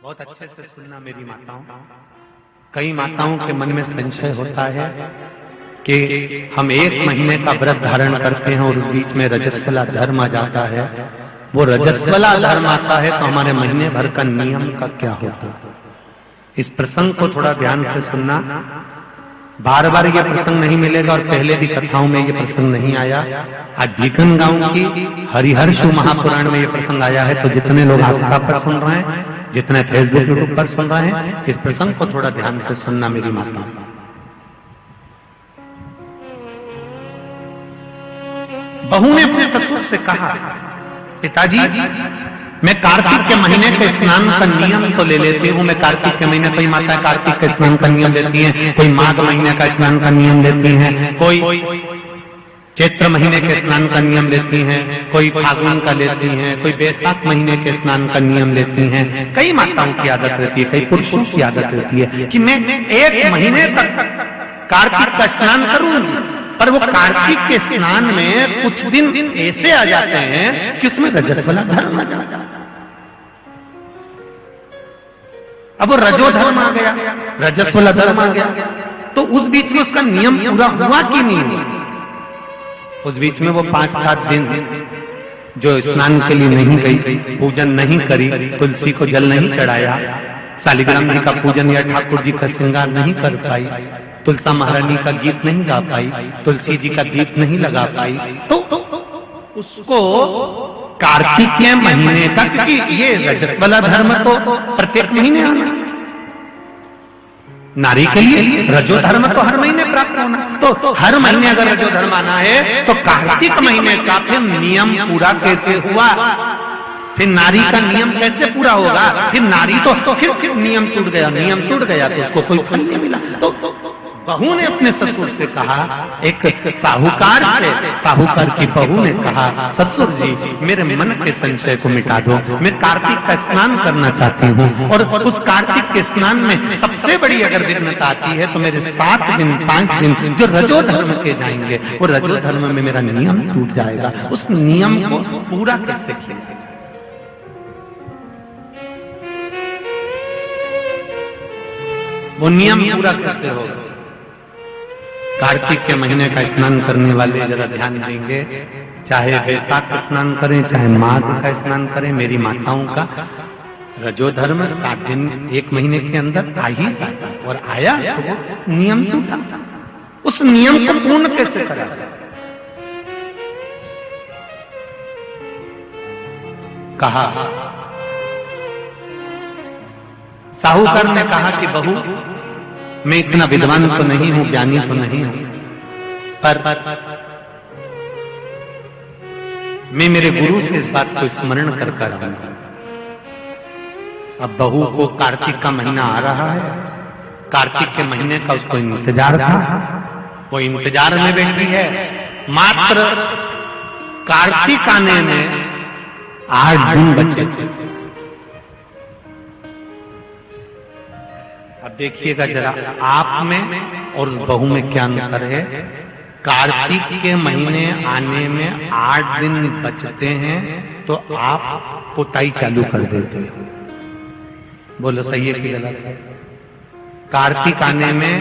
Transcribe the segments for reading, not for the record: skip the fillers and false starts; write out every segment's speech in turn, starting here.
बहुत अच्छे से सुनना मेरी माताओं। कई माताओं के मन में संशय होता है कि हम 1 महीने का व्रत धारण करते हैं और उस बीच में रजस्वला धर्म आ जाता है। वो रजस्वला धर्म आता है तो हमारे महीने भर का नियम का क्या होता है। इस प्रसंग को थोड़ा ध्यान से सुनना। बार बार ये प्रसंग नहीं मिलेगा और पहले भी कथाओं में ये प्रसंग नहीं आया। आज भीखन गांव की हरिहर्ष महापुराण में ये प्रसंग आया है। तो जितने लोग आस्था पर सुन रहे हैं, जितने फेसबुक यूट्यूब पर सुन रहे हैं, इस प्रसंग को थोड़ा ध्यान से सुनना मेरी माता। बहू ने अपने ससुर से कहा, पिताजी मैं कार्तिक के महीने के स्नान का नियम तो ले लेती हूँ। मैं कार्तिक के महीने, कोई माता कार्तिक के स्नान का नियम लेती हैं, कोई माघ महीने का स्नान का नियम लेती हैं, कोई चैत्र महीने के स्नान का नियम लेती हैं, कोई फागुन का लेती हैं, कोई बैसाख महीने के स्नान का नियम लेती हैं। कई माताओं की आदत रहती है, कई पुरुषों की आदत रहती है कि मैं 1 महीने तक कार्तिक का स्नान करूंगी। पर वो कार्तिक के स्नान में कुछ दिन ऐसे आ जाते हैं कि उसमें रजस्वला धर्म आ जाता है। अब वो रजो धर्म आ गया, रजस्वला धर्म आ गया, तो उस बीच में उसका नियम पूरा हुआ कि नहीं हुआ। उस बीच में वो 5-7 दिन जो स्नान के लिए नहीं गई, पूजन नहीं करी, तुलसी को जल नहीं चढ़ाया, शालिग्राम जी का पूजन या ठाकुर जी का श्रृंगार नहीं कर पाई, तुलसा महारानी का गीत नहीं गा पाई, तुलसी जी का गीत नहीं लगा पाई, तो उसको कार्तिक के महीने का, क्योंकि ये रजस्वला धर्म तो प्रत्येक महीने आना, नारी के लिए रजो धर्म तो हर महीने प्राप्त होना, तो हर महीने अगर रजो धर्म आना है तो कार्तिक महीने का फिर नियम पूरा कैसे हुआ। फिर नारी का नियम कैसे पूरा होगा। फिर नारी तो फिर नियम टूट गया, नियम टूट गया तो उसको कोई फल नहीं मिला। तो बहू ने अपने ससुर से कहा, एक साहूकार से, साहूकार की बहू ने कहा, ससुर जी मेरे मन के संशय को मिटा दो। मैं कार्तिक का स्नान करना चाहती हूँ और उस कार्तिक के स्नान में सबसे बड़ी अगर विघ्नता आती है तो मेरे 7 दिन 5 दिन जो रजो धर्म के जाएंगे, वो रजो धर्म में मेरा नियम टूट जाएगा। उस नियम को पूरा कैसे किया जाए। वो नियम पूरा कैसे होगा। कार्तिक के महीने का स्नान करने वाले जरा ध्यान देंगे, चाहे बैसाख स्नान करें, चाहे माघ का स्नान करें, मेरी माताओं का रजो धर्म 7 दिन 1 महीने के अंदर आ ही जाता है। और आया तो वो नियम टूटा। उस नियम को पूर्ण कैसे करा जाए। कहा, साहूकार ने कहा कि बहू मैं इतना विद्वान तो नहीं हूं, ज्ञानी तो नहीं हूं, पर मैं मेरे गुरु से इस बात को स्मरण कर रहूंगा। अब बहू को कार्तिक का महीना आ रहा है, कार्तिक के महीने का उसको इंतजार था, वो इंतजार में बैठी है। मात्र कार्तिक आने में 8 दिन बचे थे। अब देखिएगा जरा आप में और उस बहू में क्या अंतर है। कार्तिक के महीने आने में 8 दिन बचते हैं तो आप पुताई चालू कर देते हो। बोलो सही है कि गलत है। कार्तिक आने में,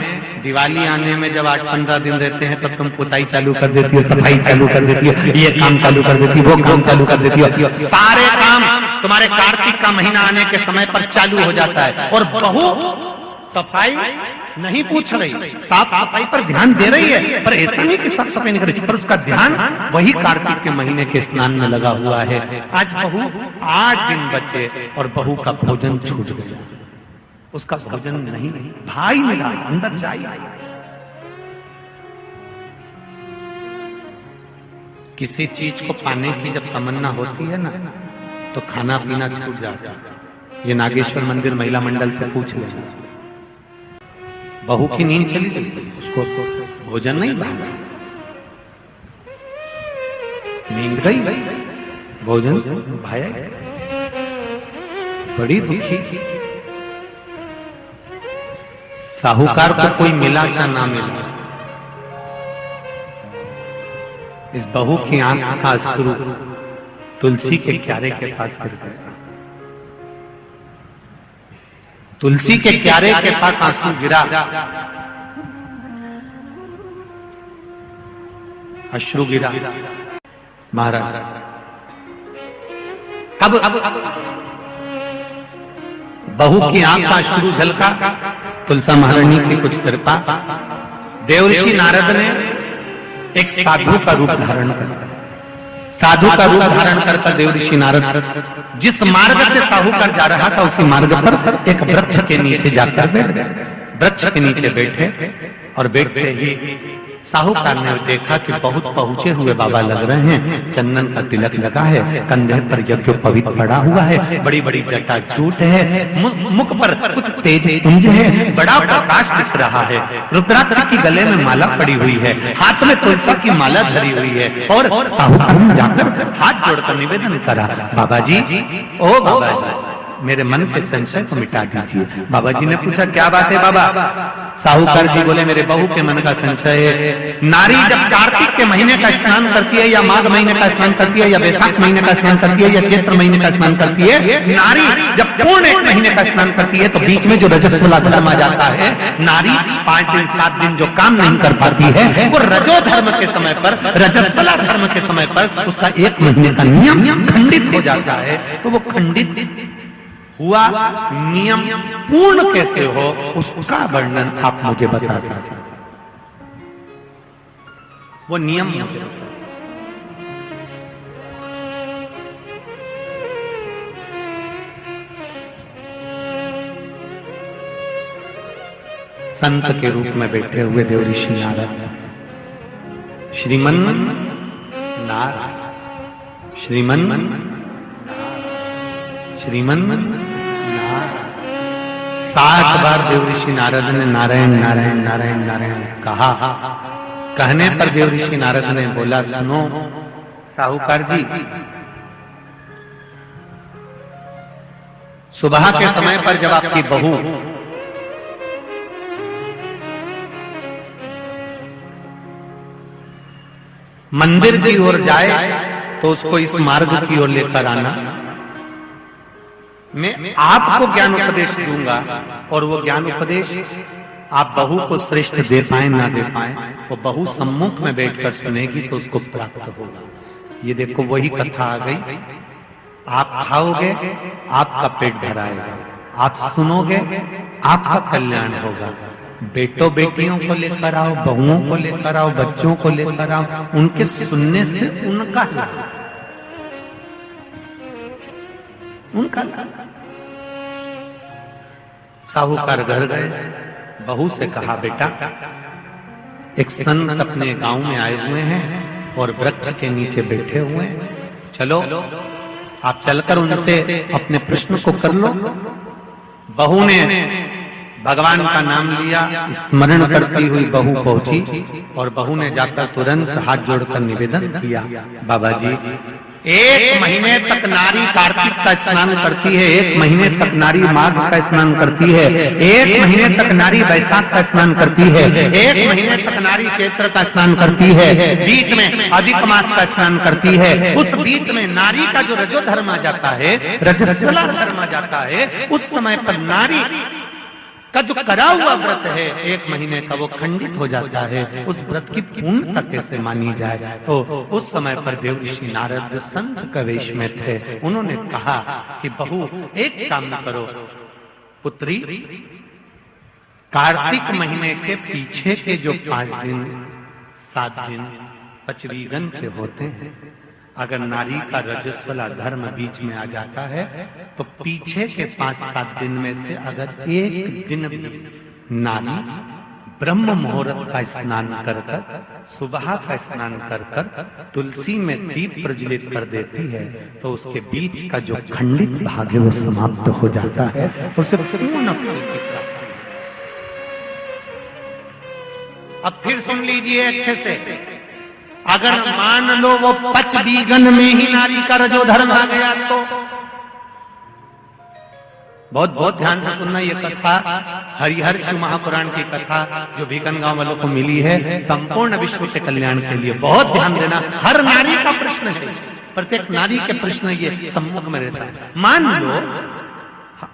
दिवाली आने में जब 8-15 दिन रहते हैं तब तुम पुताई चालू कर देती हो, सफाई चालू कर देती हो, ये काम चालू कर देती हो, वो काम चालू कर देती हो। सारे काम तुम्हारे कार्तिक का महीना आने के समय पर चालू हो जाता है। और बहू सफाई नहीं पूछ रही, साफ सफाई पर ध्यान दे रही है, पर ऐसा नहीं कि साफ सफाई नहीं कर रही, पर उसका ध्यान वही कार्तिक के महीने के स्नान में लगा हुआ है। आज बहू 8 दिन बचे और बहू का भोजन छूट गया। उसका भोजन नहीं भाई मिला, अंदर जाइए। किसी चीज को पाने की जब तमन्ना होती है ना तो खाना पीना छूट जाता है। ये नागेश्वर मंदिर महिला मंडल से पूछ लेना। बहू की नींद चली गई, उसको भोजन नहीं भागा, नींद गई, भोजन भाया, बड़ी दुखी। साहूकार को कोई मिला या ना मिला, इस बहू की आंख का अश्रु तुलसी के क्यारे के पास गिर गया। तुलसी के क्यारे के पास आंसू गिरा, अश्रु गिरा। महाराज अब बहू की आंख का अश्रु झलका, तुलसा महारानी की कुछ कृपा, देवर्षि नारद ने एक साधु का रूप धारण कर, साधु का रूप धारण कर देवर्षि नारद जिस मार्ग से साहूकार जा रहा था उसी मार्ग पर एक वृक्ष के नीचे जाकर बैठ गए। वृक्ष के नीचे बैठे और बैठते ही साहूकार ने देखा कि बहुत पहुंचे हुए बाबा लग रहे हैं, चंदन का तिलक लगा है, कंधे पर यज्ञोपवीत पड़ा हुआ है, बड़ी बड़ी जटाजूट है, मुख पर कुछ तेज पुंज है, बड़ा प्रकाश दिख रहा है, रुद्राक्ष की गले में माला पड़ी हुई है, हाथ में तुलसी की माला धरी हुई है। और साहूकार ने जाकर हाथ जोड़कर निवेदन करा, बाबा जी, ओ बाबा जी, मेरे मन के संशय को मिटा दीजिए। बाबा जी ने पूछा, क्या बात है बाबा? साहूकार जी बोले, मेरे बहू के मन का संशय है। नारी जब कार्तिक के महीने का स्नान करती है, या माघ महीने का स्नान करती है, या वैशाख महीने का स्नान करती है, या चैत्र महीने का स्नान करती है, नारी जब पूर्ण एक महीने का स्नान करती है तो बीच में जो रजस्वला धर्म आ जाता है, नारी 5 दिन 7 दिन जो काम नहीं कर पाती है, वो रजो धर्म के समय पर, रजस्वला धर्म के समय पर उसका 1 महीने का नियम खंडित हो जाता है। तो वो खंडित हुआ नियम पूर्ण कैसे हो, उसका वर्णन आप मुझे बता दीजिए। वो नियम मुझे बता। संत के रूप में बैठे हुए देवऋषि नारद, श्रीमन नारायण, श्रीमन नारायण 7 बार देवऋषि नारद ने नारायण नारायण नारायण नारायण कहा। कहने पर देवऋषि नारद ने बोला, सुनो साहूकार जी, सुबह के समय पर जब आपकी बहू मंदिर की ओर जाए तो उसको इस मार्ग की ओर लेकर आना। मैं आपको ज्ञान उपदेश दूंगा और वो ज्ञान उपदेश आप बहू को श्रेष्ठ दे पाए ना दे पाए, वो बहू सम्मुख में बैठकर सुनेगी तो उसको प्राप्त होगा। ये देखो वही कथा आ गई। आप खाओगे आपका पेट भराएगा, आप सुनोगे आपका कल्याण होगा। बेटों बेटियों को लेकर आओ, बहुओं को लेकर आओ, बच्चों को लेकर आओ, उनके सुनने से उनका लाभ, उनका लाभ। साहूकार घर गए, बहू से कहा, बेटा एक संत अपने गांव में आए हुए हैं और वृक्ष के नीचे बैठे हुए हैं, चलो आप चलकर उनसे अपने प्रश्न को कर लो। बहू ने भगवान का नाम लिया, स्मरण करती हुई बहू पहुंची और बहू ने जाकर तुरंत हाथ जोड़कर निवेदन किया, बाबा जी 1 महीने तक नारी कार्तिक का स्नान करती है, 1 महीने तक नारी माघ का स्नान करती है, 1 महीने तक नारी वैशाख का स्नान करती है, 1 महीने तक नारी चैत्र का स्नान करती है, बीच में अधिक मास का स्नान करती है। उस बीच में नारी का जो रजो धर्म आ जाता है, रजस्वला धर्म आ जाता है, उस समय पर नारी का जो करा हुआ व्रत है 1 महीने का, वो खंडित हो जाता है। उस व्रत की पूर्णता कैसे मानी जाए? तो उस समय पर देवऋषि नारद जो संत के वेश में थे, उन्होंने कहा कि बहू एक काम करो, पुत्री कार्तिक महीने के पीछे के जो 5 दिन 7 दिन पचवीगन के होते हैं, अगर नारी का रजस्वला धर्म बीच में आ जाता है तो पीछे के 5-7 दिन में से अगर 1 दिन भी नारी ब्रह्म मुहूर्त का स्नान कर कर, सुबह का स्नान कर कर तुलसी में दीप प्रज्वलित कर देती है तो उसके बीच का जो खंडित भाग है वो समाप्त हो जाता है, उसे पूर्ण फल की प्राप्ति। अब फिर सुन लीजिए अच्छे से, अगर मान लो वो पचवीगन में ही नारी का रजो धर्म आ गया तो बहुत ध्यान से सुनना। ये कथा हरिहर शिव महापुराण की कथा जो भीकन गांव वालों को मिली है, संपूर्ण विश्व के कल्याण के लिए। बहुत ध्यान देना, हर नारी का प्रश्न है, प्रत्येक नारी के प्रश्न ये सम्मुख में रहता है। मान लो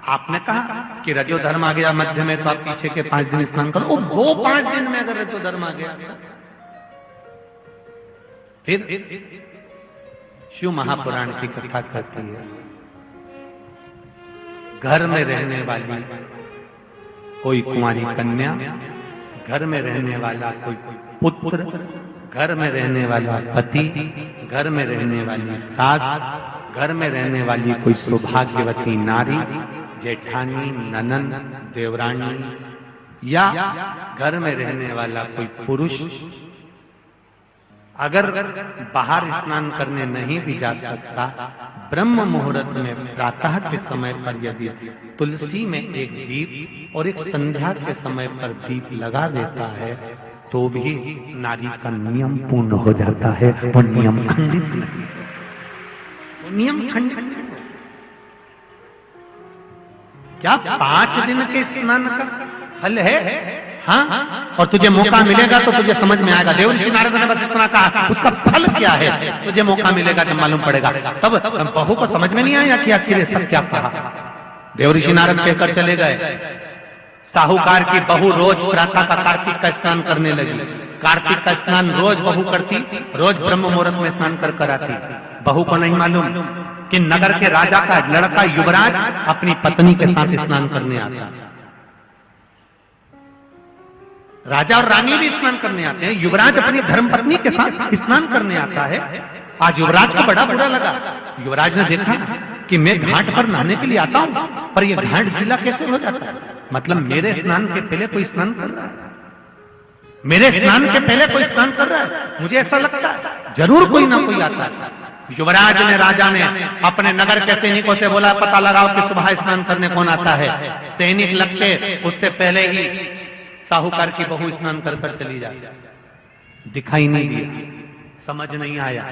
आपने कहा कि रजो धर्म आ गया मध्य में तो आप पीछे के 5 दिन स्नान करो। वो 5 दिन में अगर रजो धर्म आ गया फिर शिव महापुराण की कथा कहती है, घर में रहने वाली कोई कुंवारी कन्या, घर में रहने वाला कोई पुत्र, घर में रहने वाला पति, घर में रहने वाली सास, घर में रहने वाली कोई सौभाग्यवती नारी, जेठानी, ननंद, देवरानी या घर में रहने वाला कोई पुरुष अगर बाहर स्नान करने नहीं भी जा सकता, ब्रह्म मुहूर्त में प्रातः के समय पर यदि तुलसी में एक दीप और एक संध्या के समय पर दीप लगा देता है तो भी नारी का नियम पूर्ण हो जाता है, वो नियम खंडित नहीं, वो नियम खंडित। क्या 5 दिन के स्नान का फल है? हाँ, और तुझे मौका मिलेगा तो तुझे समझ में आएगा। देवर्षि नारद ने बस इतना कहा, उसका फल क्या है तुझे मौका मिलेगा जब मालूम पड़ेगा। तब बहू को समझ में नहीं आया कि आखिर सब क्या कहा। देवर्षि नारद कहकर चले गए। साहूकार की बहू रोज प्रातः का कार्तिक का स्नान करने लगी। कार्तिक का स्नान रोज बहू करती, रोज ब्रह्म मुहूर्त में स्नान कर आती। बहू को नहीं मालूम कि नगर के राजा का लड़का युवराज अपनी पत्नी के साथ स्नान करने आता। राजा और रानी भी स्नान करने आते हैं, युवराज अपनी धर्मपत्नी के साथ स्नान करने आता है। आज युवराज को बड़ा बुरा लगा। युवराज ने देखा कि मैं घाट पर नहाने के लिए आता हूं, पर यह घाट गीला कैसे हो जाता है? मतलब मेरे स्नान के पहले कोई स्नान कर रहा है, मेरे स्नान के पहले कोई स्नान कर रहा है। मुझे ऐसा लगता है जरूर कोई ना कोई आता है। युवराज ने, राजा ने अपने नगर के सैनिकों से बोला, पता लगाओ कि सुबह स्नान करने कौन आता है। सैनिक लगते उससे पहले ही साहूकार की बहू स्नान कर चली जाती। दिखाई नहीं दिया, समझ नहीं आया।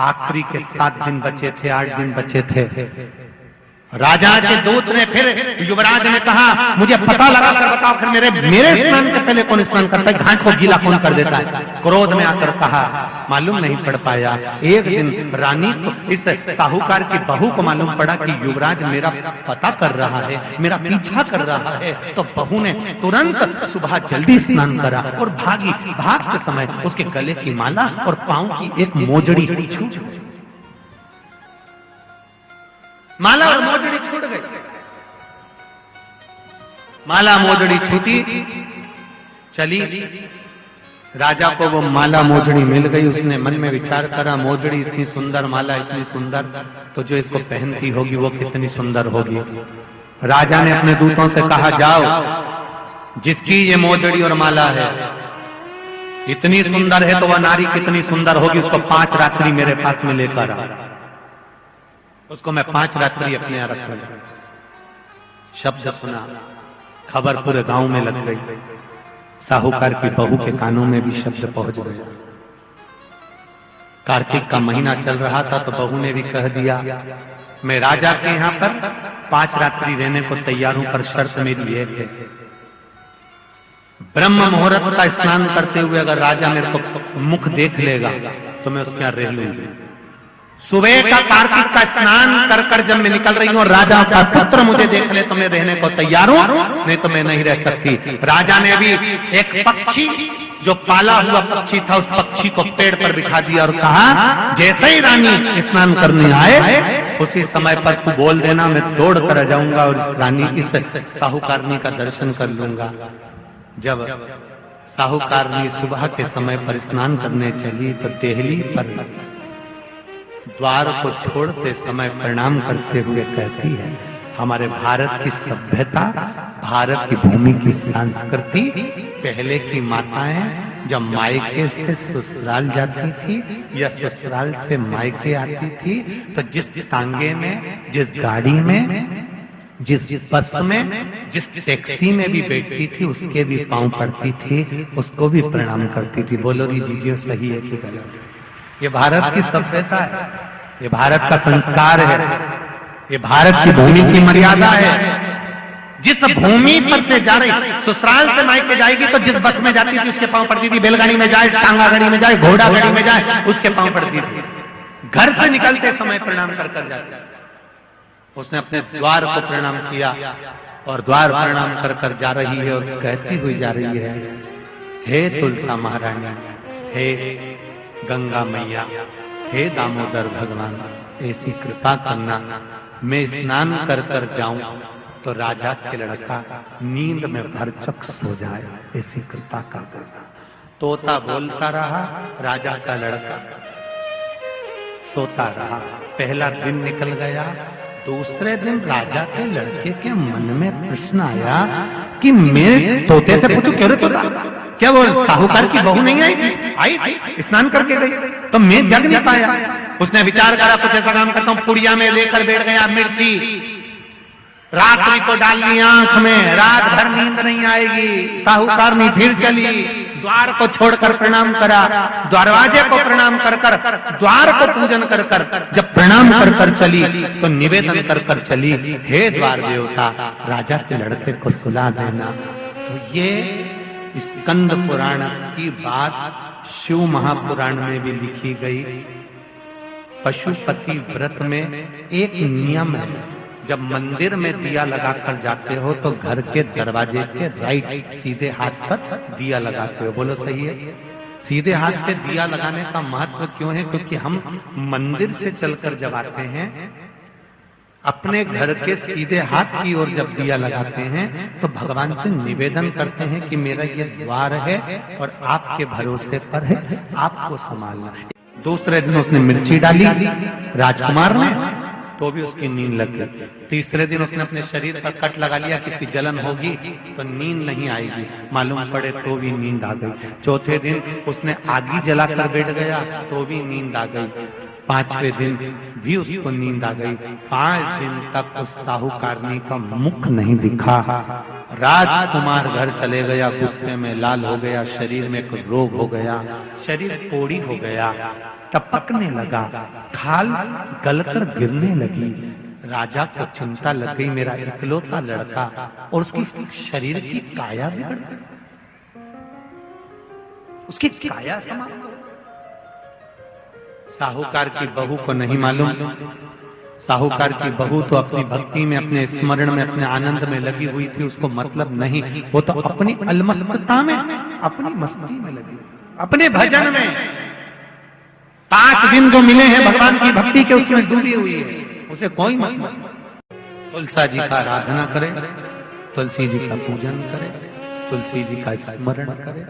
आखिरी के 7 दिन बचे थे, 8 दिन बचे थे। राजा के दूत ने फिर युवराज ने कहा, मुझे पता लगा कर बताओ फिर मेरे स्नान के पहले कौन स्नान करता है, घाट को गीला कौन कर देता है। क्रोध में आकर कहा, मालूम नहीं पड़ पाया। एक दिन रानी को, इस साहूकार की बहू को मालूम पड़ा कि युवराज मेरा पता कर रहा है, मेरा पीछा कर रहा है। तो बहू ने तुरंत सुबह जल्दी स्नान करा और भागी। भागते समय उसके गले की माला और पांव की एक मोजड़ी छूट गई। माला और मोजड़ी छूट गई। माला मोजड़ी छूटी, चली। राजा को वो माला मोजड़ी मिल गई। उसने मन में विचार करा, मोजड़ी इतनी सुंदर, माला इतनी सुंदर, तो जो इसको पहनती होगी वो कितनी सुंदर होगी। राजा ने अपने दूतों से कहा, जाओ, जिसकी ये मोजड़ी और माला है इतनी सुंदर है तो वह नारी कितनी सुंदर होगी, उसको 5 रात्रि मेरे पास में लेकर आ। उसको मैं 5 रात्रि अपने यहाँ रखूंगा। शब्द सुना, खबर पूरे गांव में लग गई। साहूकार की बहू के कानों में भी शब्द पहुंच गया। कार्तिक का महीना चल रहा था तो बहू ने भी कह दिया, मैं राजा के यहाँ पर 5 रात्रि रहने को तैयार हूं, पर शर्त मेरी एक है, ब्रह्म मुहूर्त का स्नान करते हुए अगर राजा मेरे को मुख देख लेगा तो मैं उसके यहाँ रह लूंगी। सुबह का कार्तिक का स्नान कर कर जब मैं निकल रही हूँ और राजा का पुत्र मुझे देख ले तो मैं रहने को तैयार हूँ, नहीं तो मैं नहीं रह सकती। राजा ने भी एक पक्षी, जो पाला हुआ पक्षी था, उस पक्षी को पेड़ पर बिठा दिया और कहा, जैसे ही रानी स्नान करने आए उसी समय पर तू बोल देना, मैं दौड़ कर आ जाऊंगा और इस रानी, इस साहूकारनी का दर्शन कर लूंगा। जब साहूकारनी सुबह के समय पर स्नान करने चली तो देहली पर द्वार को छोड़ते समय प्रणाम करते हुए कहती है, हमारे भारत की सभ्यता, भारत की भूमि की संस्कृति, पहले की माताएं जब मायके से ससुराल जाती थी या ससुराल से मायके आती थी तो जिस तांगे में, जिस गाड़ी में, जिस बस में, जिस टैक्सी में भी बैठती थी उसके भी पांव पड़ती थी, उसको भी प्रणाम करती थी। बोलो री जीजिए, सही है कि गलत? ये भारत की सभ्यता है, ये भारत का संस्कार है, ये भारत की भूमि की मर्यादा है। जिस भूमि पर से जा रही, ससुराल से मायके जाएगी तो जिस बस में जाती थी उसके पांव पड़ती थी, बैलगाड़ी में जाए, टांगा गाड़ी में जाए, घोड़ा गाड़ी में जाए, उसके पांव पड़ती थी। घर से निकलते समय प्रणाम कर कर जाती। उसने अपने द्वार को प्रणाम किया और द्वार प्रणाम कर कर जा रही है और कहती हुई जा रही है, हे तुलसा महारानी, हे गंगा मैया, हे दामोदर भगवान, ऐसी कृपा करना मैं स्नान कर कर जाऊं तो राजा के लड़का नींद में भरचक सो जाए, ऐसी कृपा कर देना। तोता बोलता रहा, राजा का लड़का सोता रहा। पहला दिन निकल गया। दूसरे दिन राजा के लड़के के मन में प्रश्न आया कि मैं तोते से पूछूं, क्यों रे तोता, क्या वो साहूकार की बहू नहीं आई थी? आई थी, स्नान करके गई, तो मैं जग नहीं पाया। उसने विचार करा, कुछ ऐसा काम करता हूं, पुड़िया में लेकर बैठ गया मिर्ची, रात्रि को डाल ली आंख में, रात भर नींद नहीं आएगी। साहूकार नहीं, फिर चली, द्वार को छोड़कर प्रणाम करा, दरवाजे को प्रणाम कर कर, द्वार को पूजन कर कर, जब प्रणाम कर कर चली तो निवेदन कर कर चली, हे द्वार देवता, राजा के लड़के को सुला देना। ये स्कंद पुराण की बात शिव महापुराण में भी लिखी गई। पशुपति व्रत में एक नियम है, जब मंदिर में दिया लगाकर जाते हो तो घर के दरवाजे के राइट सीधे हाथ पर दिया लगाते हो। बोलो सही है? सीधे हाथ पे दिया लगाने का महत्व क्यों है? क्योंकि हम मंदिर से चलकर जब आते हैं, अपने घर के सीधे हाथ की ओर जब दिया लगाते हैं तो भगवान से निवेदन करते हैं कि मेरा ये द्वार है और आपके भरोसे पर है, आपको संभालना है। दूसरे दिन उसने मिर्ची डाली राजकुमार ने, तो भी उसकी नींद लग गई। तीसरे दिन उसने अपने शरीर पर कट लगा लिया कि इसकी जलन होगी तो नींद नहीं आएगी, मालूम पड़े तो भी नींद आ गई। चौथे दिन उसने आगी जलाकर बैठ गया तो भी नींद आ गई। पांचवें दिन भी उसको नींद आ गई। 5 दिन तक उस साहूकारनी का मुख नहीं दिखा। राजकुमार घर चले गया, गुस्से में लाल हो गया, शरीर में कुछ रोग हो गया, शरीर कोड़ी हो गया, टपकने लगा, खाल गलकर गिरने लगी। राजा को चिंता लग गई, मेरा इकलौता लड़का, और उसकी शरीर की काया बिगड़ गई, उसकी काया समाप्त। साहूकार की बहू को नहीं मालूम, साहूकार की बहू तो अपनी भक्ति में, अपने स्मरण में, अपने आनंद में लगी हुई थी, उसको मतलब नहीं, वो तो अपनी अलमस्तता में, अपनी मस्ती में लगी, अपने भजन में। 5 दिन जो मिले हैं भगवान की भक्ति के, उसमें डूबी हुई है, उसे कोई मतलब। तुलसा जी का आराधना करे, तुलसी जी का पूजन करे, तुलसी जी का स्मरण करे,